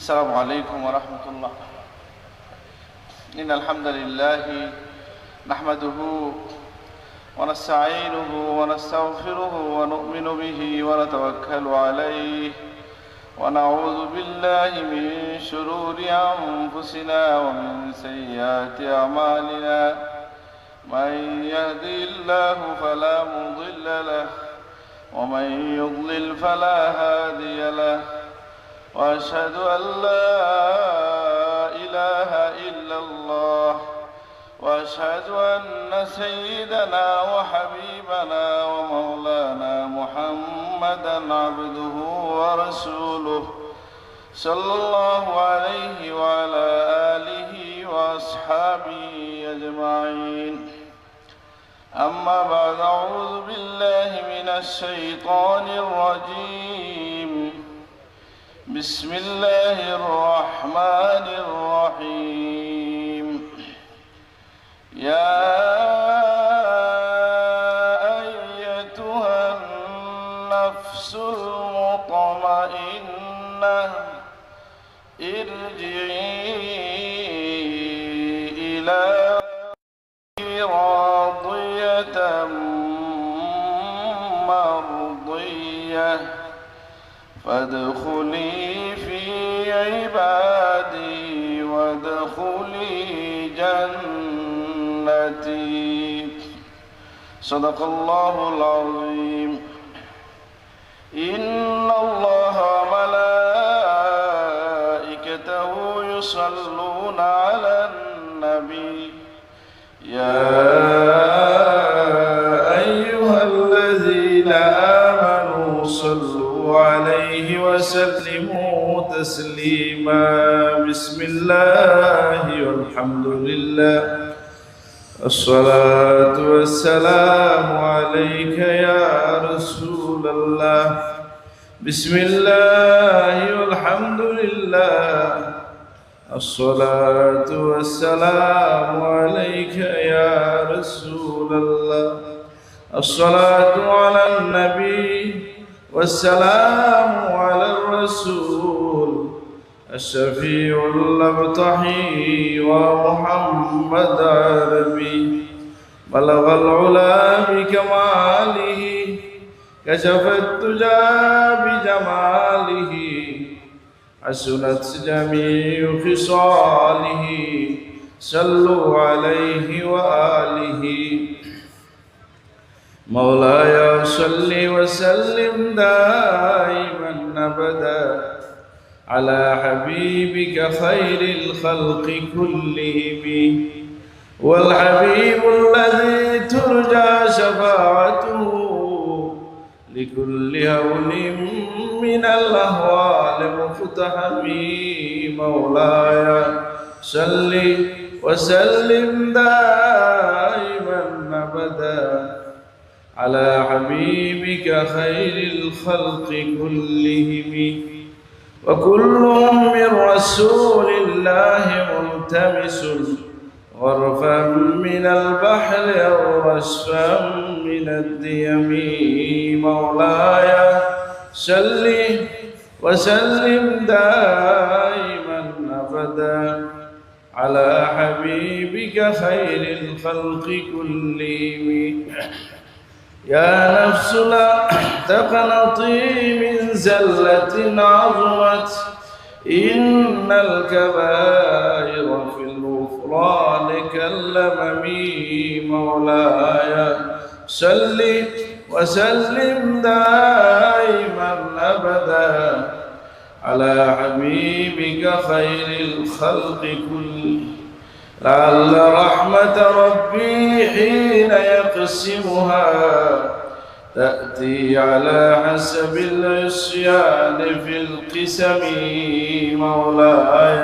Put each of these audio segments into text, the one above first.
السلام عليكم ورحمة الله. إن الحمد لله نحمده ونستعينه ونستغفره ونؤمن به ونتوكل عليه ونعوذ بالله من شرور أنفسنا ومن سيئات أعمالنا. من يهدي الله فلا مضل له ومن يضلل فلا هادي له. وأشهد أن لا إله إلا الله وأشهد أن سيدنا وحبيبنا ومولانا محمدا عبده ورسوله صلى الله عليه وعلى آله وأصحابه أجمعين. أما بعد، أعوذ بالله من الشيطان الرجيم. بسم الله الرحمن الرحيم. يا أيتها النفس المطمئنة ارجعي إلى راضية مرضية فادخلي في عبادي وادخلي جنتي. صدق الله العظيم. إن الله وملائكته يصلون على النبي يا أيها الذين آمنوا صلوا عليه وسلموا تسليما. بسم الله والحمد لله الصلاة والسلام عليك يا رسول الله. بسم الله والحمد لله الصلاة والسلام عليك يا رسول الله. الصلاة على النبي والسلام على الرسول الشفيع الأبطحي ومحمد عربي بلغ العلا بكماله كشف الدجى بجماله حسنت جميع خصاله صلوا عليه وآله. مولاي صل وسلم دائما أبدا على حبيبك خير الخلق كلهم والحبيب الذي ترجى شفاعته لكل هول من الأهوال مقتحم. مولاي صل وسلم دائما أبدا على حبيبك خير الخلق كلهم وكلهم من رسول الله ملتمس غرفا من البحر أو رشفا من الديم. مولاي صل وسلم دائما أبدا على حبيبك خير الخلق كلهم. يا نفس لا تقنطي من زلة عظمت إن الكبائر في الغفران كاللمم. مولاي صل وسلم دائما أبدا على حبيبك خير الخلق كلهم. لعل رحمة ربي حين يقسمها تأتي على حسب العصيان في القسم. مولاي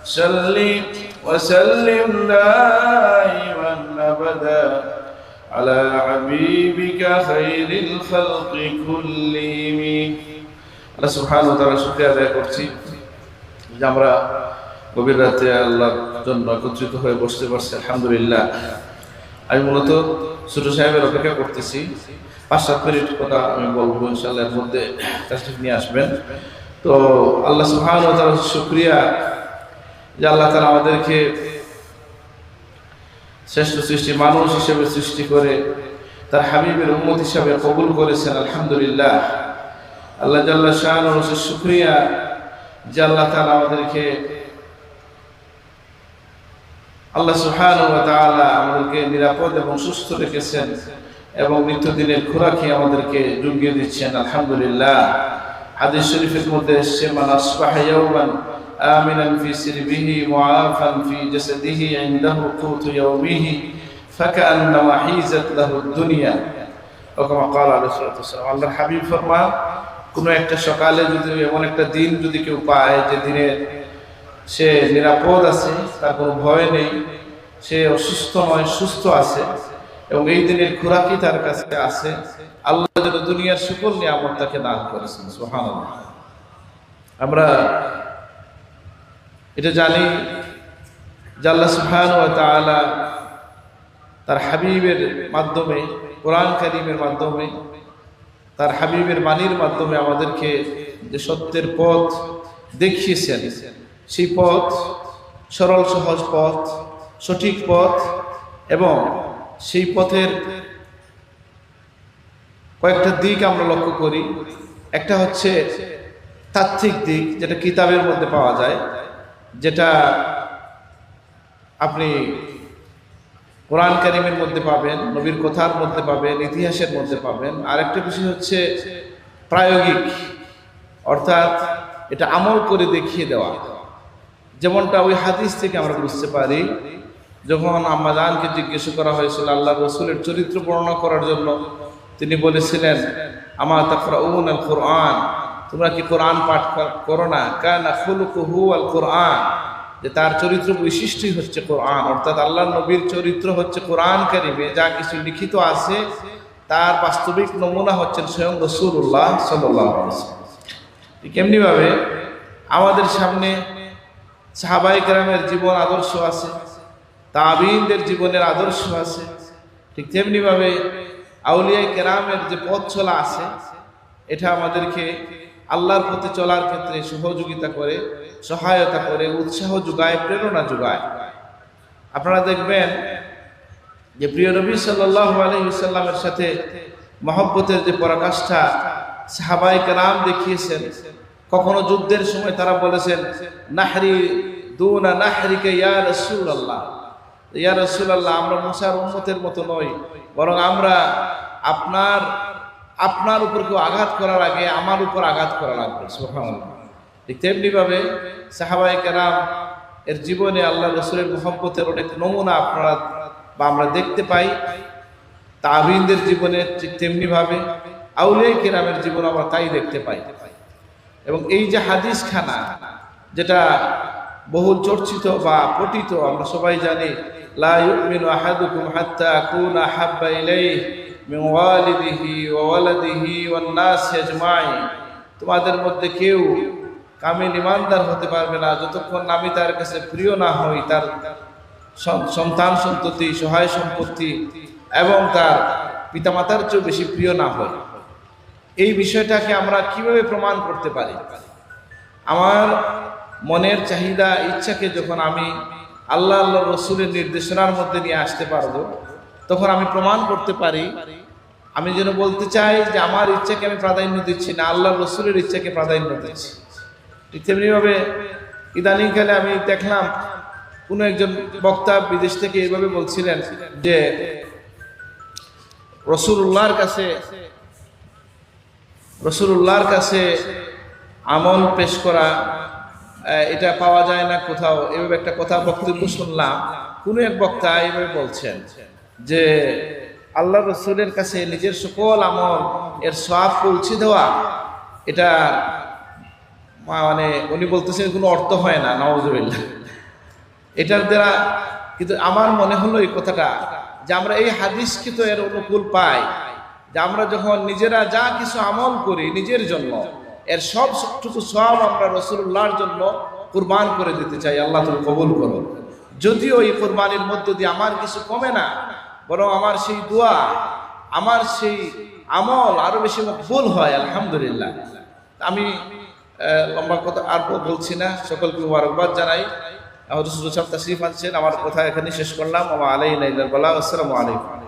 صل وسلم دائما أبدا على حبيبك خير الخلق كلهم. আল্লাহ সুবহানাহু ওয়া তাআলা শুকরিয়া আদায় করছি যে আমরা গভীর রাতে আল্লাহর জন্য একত্রিত হয়ে বসতে পারছি। আলহামদুলিল্লাহ। আমি মূলত ছোট সাহেবের অপেক্ষা করতেছি। ৫-৭ মিনিট কথা আমি বলবো ইনশাআল্লাহ, এর মধ্যে তাশরিফ নিয়ে আসবেন। তো আল্লাহ সুবহানাহু ওয়া তাআলার শুকরিয়া যে আল্লাহ তাআলা আমাদেরকে শ্রেষ্ঠ সৃষ্টি মানুষ হিসেবে সৃষ্টি করে তার হাবিবের উম্মত হিসেবে কবুল করেছেন। আলহামদুলিল্লাহ, আল্লাহ জাল্লা শাআনুহু শুকরিয়া যে আল্লাহ তাআলা আমাদেরকে আল্লাহ সুবহানাহু ওয়া তাআলা আমাদেরকে নিরাপদ এবং সুস্থ রেখেছেন এবং নিত্যদিনের খোরাকি আমাদেরকে জুগিয়ে দিচ্ছেন। আলহামদুলিল্লাহ, হাদিস শরীফের মধ্যে এসেছে, মান আসবাহা ইয়াওমান আমিনান ফি সিরবিহি মুআফান ফি জাসাদিহি ইনদাহু কুতু ইয়াওমিহি ফাকান্নামা হিজাত লাহু দুনিয়া। ওয়া ক্বালা রাসূলুল্লাহ সাল্লাল্লাহু আলাইহি ওয়াসাল্লাম, আল্লাহর হাবিব ফরমান, কোনো একটা সকালে যদি এমন একটা দিন যদি কেউ পায় যে দিনে সে নিরাপদ আছে, তার কোনো ভয় নেই, সে অসুস্থ নয়, সুস্থ আছে এবং এই দিনের খোরাকি তার কাছে আছে, আল্লাহ যেন দুনিয়ার সকল নিয়ামত তাকে দান করেছেন। সুবহানাল্লাহ। আমরা এটা জানি যে আল্লাহ সুবহানাহু ওয়া তাআলা তার হাবিবের মাধ্যমে, কোরআন কারীমের মাধ্যমে, তার হাবিবের বাণীর মাধ্যমে আমাদেরকে যে সত্যের পথ দেখিয়েছেন, সেই পথ সরল সহজ পথ, সঠিক পথ, এবং সেই পথের কয়েকটা দিক আমরা লক্ষ্য করি। একটা হচ্ছে তাত্ত্বিক দিক, যেটা কিতাবের মধ্যে পাওয়া যায়, যেটা আপনি কোরআন কারীমের মধ্যে পাবেন, নবীর কথার মধ্যে পাবেন, ইতিহাসের মধ্যে পাবেন। আরেকটা বিষয় হচ্ছে প্রায়োগিক, অর্থাৎ এটা আমল করে দেখিয়ে দেওয়া। যেমনটা ওই হাদিস থেকে আমরা বুঝতে পারি, যখন আম্মা জানকে জিজ্ঞেস করা হয়েছিল আল্লাহ রসুলের চরিত্র বর্ণনা করার জন্য, তিনি বলেছিলেন, আমা তাকরাউনাল কুরআন, তোমরা কি কোরআন পাঠ করো না? কানা খুলুকুহু আল কুরআন, যে তার চরিত্র বৈশিষ্ট্যই হচ্ছে কোরআন, অর্থাৎ আল্লাহ নবীর চরিত্র হচ্ছে কোরআন কারীমে যা কিছু লিখিত আছে তার বাস্তবিক নমুনা হচ্ছেন স্বয়ং রাসূলুল্লাহ সাল্লাল্লাহু আলাইহি ওয়াসাল্লাম। ঠিক এমনিভাবে আমাদের সামনে সাহাবায়ে কেরামের জীবন আদর্শ আছে, তাবিঈনদের জীবনের আদর্শ আছে। ঠিক তেমনিভাবে আউলিয়ায়ে কেরামের যে পথ চলা আছে, এটা আমাদেরকে আল্লাহর পথে চলার ক্ষেত্রে সহযোগিতা করে, সহায়তা করে, উৎসাহ যোগায়, প্রেরণা যোগায়। আপনারা দেখবেন যে প্রিয় নবী সাল্লাল্লাহু আলাইহি ওয়াসাল্লামের সাথে মহব্বতের যে পরাকাষ্ঠা সাহাবায়ে কেরাম দেখিয়েছেন, কখনো যুদ্ধের সময় তারা বলেছেন, নাহরি দুনা নাহরিকা ইয়া রাসূলুল্লাহ, ইয়া রাসূলুল্লাহ, আমরা মুসার উম্মতের মতো নই, বরং আমরা আপনার উপর কেউ আঘাত করার আগে আমার উপর আঘাত করা লাগবে। সুবহানাল্লাহ। ঠিক তেমনিভাবে সাহাবায়ে কেরাম এর জীবনে আল্লাহ রসুলের মুহাব্বতের অনেক নমুনা আপনারা বা আমরা দেখতে পাই। তাবিঈনদের জীবনে ঠিক তেমনিভাবে আউলিয়ায়ে কেরামের জীবনে আমরা তাই দেখতে পাই। এবং এই যে হাদিস খানা, যেটা বহুল চর্চিত বা পঠিত, আমরা সবাই জানি, লা ইউমিনু আহাদুকুম হাত্তা আকুনা হাব্বা ইলাইহি মিন ওয়ালিদিহি ওয়া ওয়ালাদিহি ওয়ান নাস আজমাইন, তোমাদের মধ্যে কেউ কামিল ঈমানদার হতে পারবে না যতক্ষণ আমি তার কাছে প্রিয় না হই, তার সন্তান সন্ততি, সহায় সম্পত্তি এবং তার পিতামাতার চেয়েও বেশি প্রিয় না হয়। এই বিষয়টাকে আমরা কিভাবে প্রমাণ করতে পারি? আমার মনের চাহিদা, ইচ্ছাকে যখন আমি আল্লাহ রসুলের নির্দেশনার মধ্যে নিয়ে আসতে পারবো, তখন আমি প্রমাণ করতে পারি। আমি যেন বলতে চাই যে আমার ইচ্ছাকে আমি প্রাধান্য দিচ্ছি না, আল্লাহ রসুলের ইচ্ছাকে প্রাধান্য দিচ্ছি। ঠিক তেমনিভাবে ইদানিংকালে আমি দেখলাম কোনো একজন বক্তা বিদেশ থেকে এইভাবে বলছিলেন যে রসুলুল্লাহর কাছে আমল পেশ করা এটা পাওয়া যায় না কোথাও, এভাবে একটা কথা বক্তব্য শুনলাম। কোনো এক বক্তা এইভাবে বলছেন যে আল্লাহ রসুলের কাছে নিজের সকল আমল এর সওয়াব পৌঁছে দেওয়া, এটা মানে উনি বলতেছেন কোনো অর্থ হয় না, নাউযুবিল্লাহ। এটার দ্বারা কিন্তু আমার মনে হলো এই কথাটা যে আমরা এই হাদিসকে তো এর অনুকূল পাই, যে আমরা যখন নিজেরা যা কিছু আমল করি নিজের জন্য, এর সবটুকু সব আমরা রাসূলুল্লাহর জন্য কুরবান করে দিতে চাই। আল্লাহ তুমি কবুল করো। যদিও এই কুরবানির মধ্য দিয়ে আমার কিছু কমে না, বরং আমার সেই দোয়া, আমার সেই আমল আরো বেশি মকবুল হয়। আলহামদুলিল্লাহ। আমি লম্বা কথা আর বলছি না, সকলকে মুবারকবাদ জানাই। হুজুর সাহেব তাশরীফ আনছেন, আমার কথা এখানে শেষ করলাম। ওয়া আলাইনা ইল্লাল বালাগ। আসসালামু আলাইকুম।